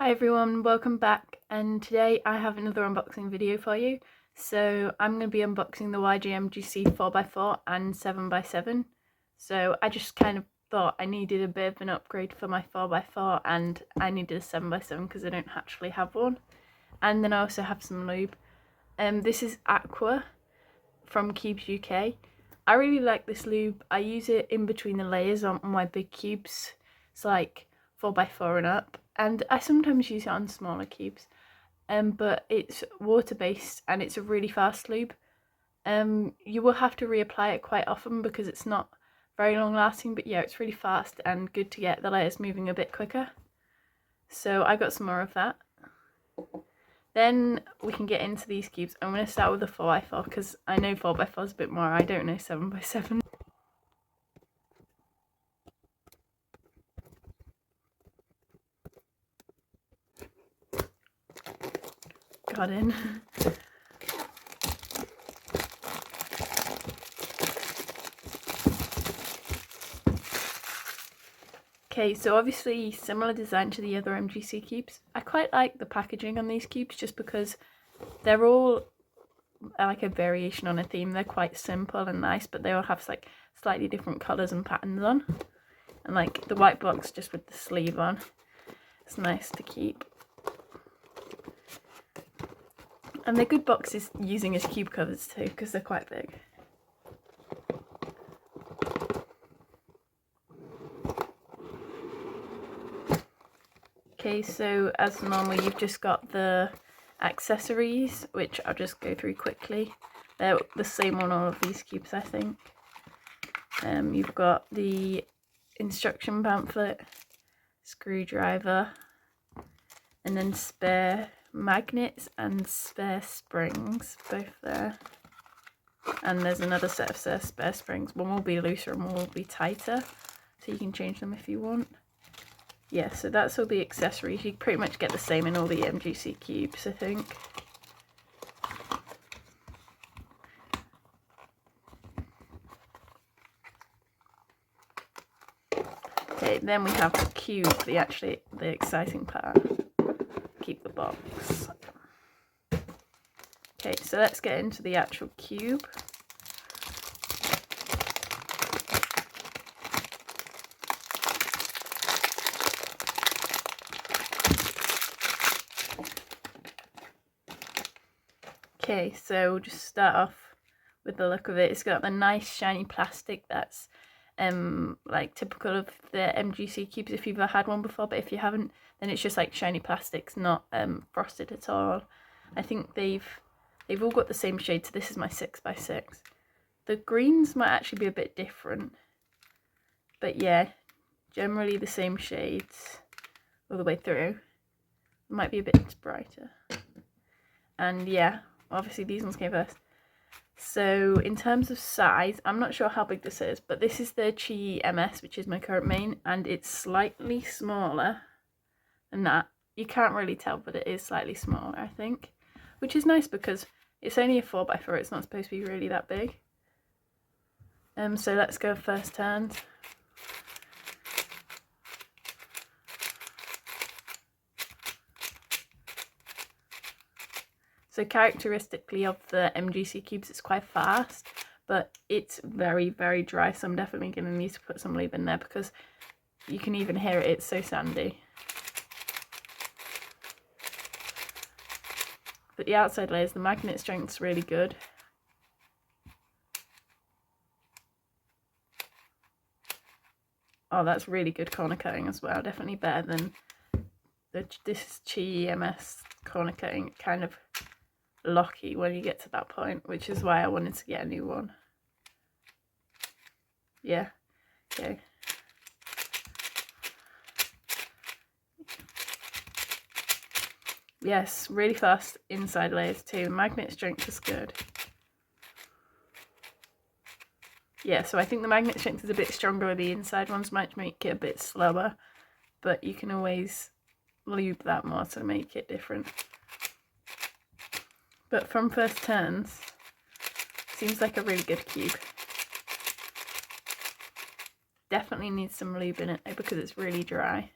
Hi everyone, welcome back, and today I have another unboxing video for you. So I'm going to be unboxing the YG MGC 4x4 and 7x7. So I just kind of thought I needed a bit of an upgrade for my 4x4 and I needed a 7x7 because I don't actually have one. And then I also have some lube. This is Aqua from KewbzUK. I really like this lube. I use it in between the layers on my big cubes. It's like 4x4 and up, and I sometimes use it on smaller cubes, but it's water based and it's a really fast lube. You will have to reapply it quite often because it's not very long lasting, but yeah, it's really fast and good to get the layers moving a bit quicker. So I got some more of that. Then we can get into these cubes. I'm going to start with the 4x4 because I know 4x4 is a bit more, I don't know 7x7. Got in. Okay, so obviously similar design to the other MGC cubes. I quite like the packaging on these cubes just because they're all like a variation on a theme. They're quite simple and nice, but they all have like slightly different colours and patterns on. And like the white box just with the sleeve on. It's nice to keep. And they're good boxes using as cube covers too, because they're quite big. Okay, so as normal, you've just got the accessories, which I'll just go through quickly. They're the same on all of these cubes, I think. You've got the instruction pamphlet, screwdriver, and then spare magnets and spare springs, both there. And there's another set of spare springs. One will be looser and one will be tighter, so you can change them if you want. Yeah, so that's all the accessories. You pretty much get the same in all the MGC cubes, I think. Okay, then we have the cube, the exciting part. Keep the box. Okay, so let's get into the actual cube. Okay, so we'll just start off with the look of it. It's got the nice shiny plastic that's like typical of the MGC cubes if you've ever had one before, but if you haven't, then it's just like shiny plastics, not frosted at all. I think they've all got the same shade, so this is my 6x6. The greens might actually be a bit different, but yeah, generally the same shades all the way through. It might be a bit brighter. And yeah, obviously these ones came first. So in terms of size, I'm not sure how big this is, but this is the Chi MS, which is my current main, and it's slightly smaller than that. You can't really tell, but it is slightly smaller, I think, which is nice because it's only a 4x4, it's not supposed to be really that big. So let's go first turns. So characteristically of the MGC cubes, it's quite fast, but it's very, very dry. So I'm definitely going to need to put some lube in there because you can even hear it, it's so sandy. But the outside layers, the magnet strength's really good. Oh, that's really good corner coating as well. Definitely better than this Chi MS corner coating. Kind of locky when you get to that point, which is why I wanted to get a new one. Yeah, okay. Yes, really fast inside layers too. Magnet strength is good. Yeah, so I think the magnet strength is a bit stronger. The inside ones might make it a bit slower, but you can always lube that more to make it different. But from first turns, seems like a really good cube. Definitely needs some lube in it though because it's really dry.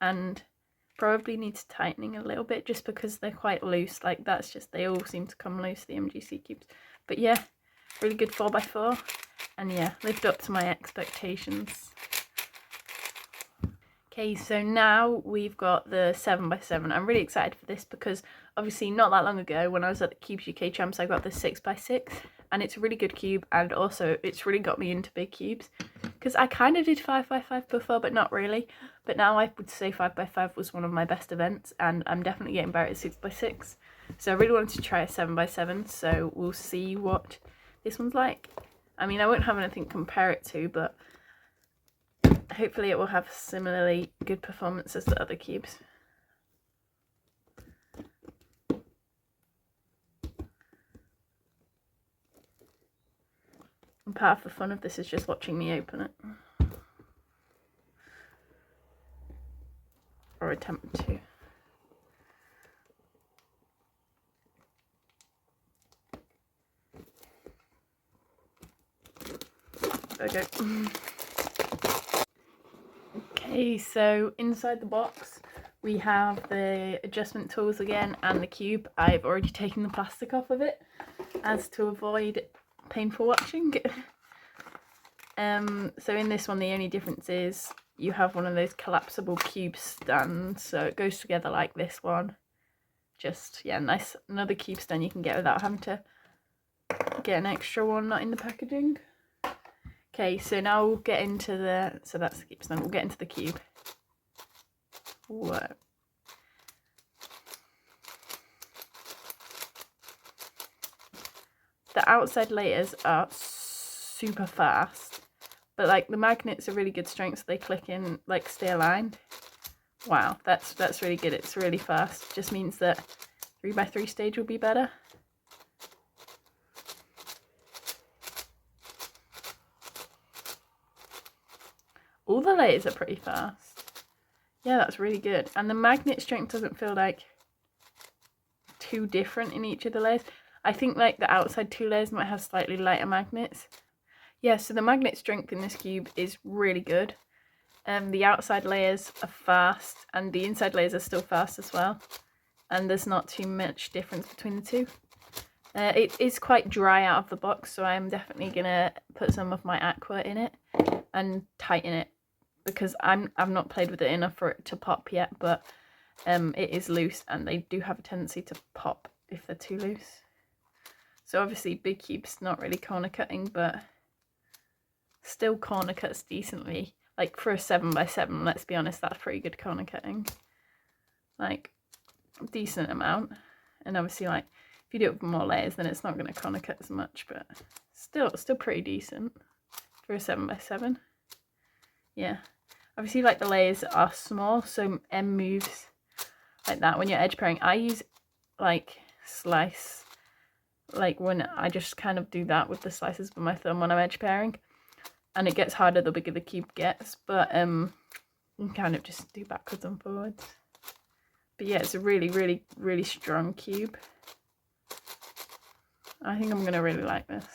And probably needs tightening a little bit just because they're quite loose. Like that's just, they all seem to come loose, the MGC cubes. But yeah, really good 4x4, and yeah, lived up to my expectations. Okay, so now we've got the 7x7. I'm really excited for this because obviously not that long ago when I was at the KewbzUK Champs, I got the 6x6, and it's a really good cube, and also it's really got me into big cubes because I kind of did 5x5 before, but not really. But now I would say 5x5 was one of my best events, and I'm definitely getting better at 6x6. So I really wanted to try a 7x7, so we'll see what this one's like. I mean, I won't have anything to compare it to, but hopefully it will have similarly good performance as the other cubes. And part of the fun of this is just watching me open it. Or attempt to. There we go. Okay, so inside the box we have the adjustment tools again and the cube. I've already taken the plastic off of it as to avoid painful watching. So in this one the only difference is you have one of those collapsible cube stands, so it goes together like this one. Just, yeah, nice, another cube stand you can get without having to get an extra one not in the packaging. Okay, so now we'll get into the, so that's the cube stand, we'll get into the cube. Whoa. The outside layers are super fast, but like the magnets are really good strength, so they click in, like stay aligned. Wow, that's really good. It's really fast. Just means that 3x3 stage will be better. All the layers are pretty fast. Yeah, that's really good. And the magnet strength doesn't feel like too different in each of the layers. I think like the outside two layers might have slightly lighter magnets. Yeah, so the magnet strength in this cube is really good. The outside layers are fast and the inside layers are still fast as well. And there's not too much difference between the two. It is quite dry out of the box, so I'm definitely going to put some of my aqua in it and tighten it, because I've not played with it enough for it to pop yet, but it is loose and they do have a tendency to pop if they're too loose. So obviously big cubes not really corner cutting, but still corner cuts decently. Like for a 7x7, let's be honest, that's pretty good corner cutting. Like decent amount. And obviously like if you do it with more layers then it's not going to corner cut as much, but still pretty decent for a 7x7. Yeah. Obviously like the layers are small, so M moves like that when you're edge pairing. I use like slice, like when I just kind of do that with the slices with my thumb when I'm edge pairing, and it gets harder the bigger the cube gets, but you can kind of just do backwards and forwards. But yeah, it's a really strong cube. I think I'm going to really like this.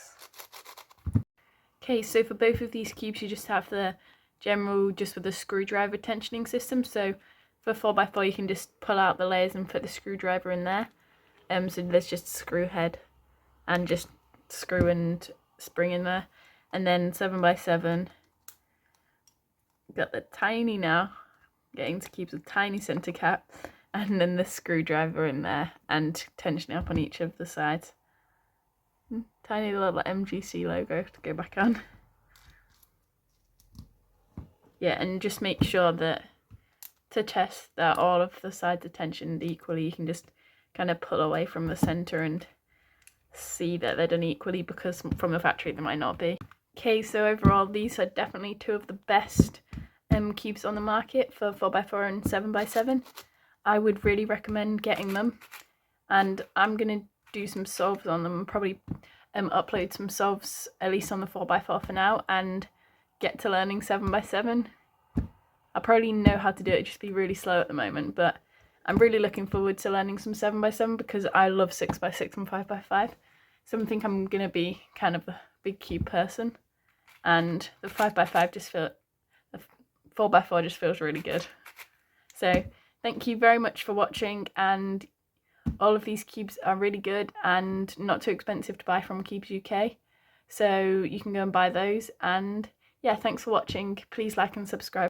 Okay, so for both of these cubes you just have the general, just with the screwdriver tensioning system. So for 4x4 you can just pull out the layers and put the screwdriver in there. So there's just a screw head and just screw and spring in there. And then 7x7, got the tiny, now getting to cubes with tiny center cap, and then the screwdriver in there and tensioning up on each of the sides. Tiny little MGC logo to go back on. Yeah, and just make sure that to test that all of the sides are tensioned equally, you can just kind of pull away from the center and see that they're done equally, because from the factory they might not be. Okay, so overall these are definitely two of the best cubes on the market for 4x4 and 7x7. I would really recommend getting them, and I'm going to do some solves on them, probably upload some solves at least on the 4x4 for now, and get to learning 7x7. I probably know how to do it, just be really slow at the moment, but I'm really looking forward to learning some 7x7 because I love 6x6 and 5x5. So I think I'm going to be kind of a big cube person, and the 5x5 just feel, the 4x4 just feels really good. So thank you very much for watching, and all of these cubes are really good and not too expensive to buy from KewbzUK, so you can go and buy those. And yeah, thanks for watching. Please like and subscribe.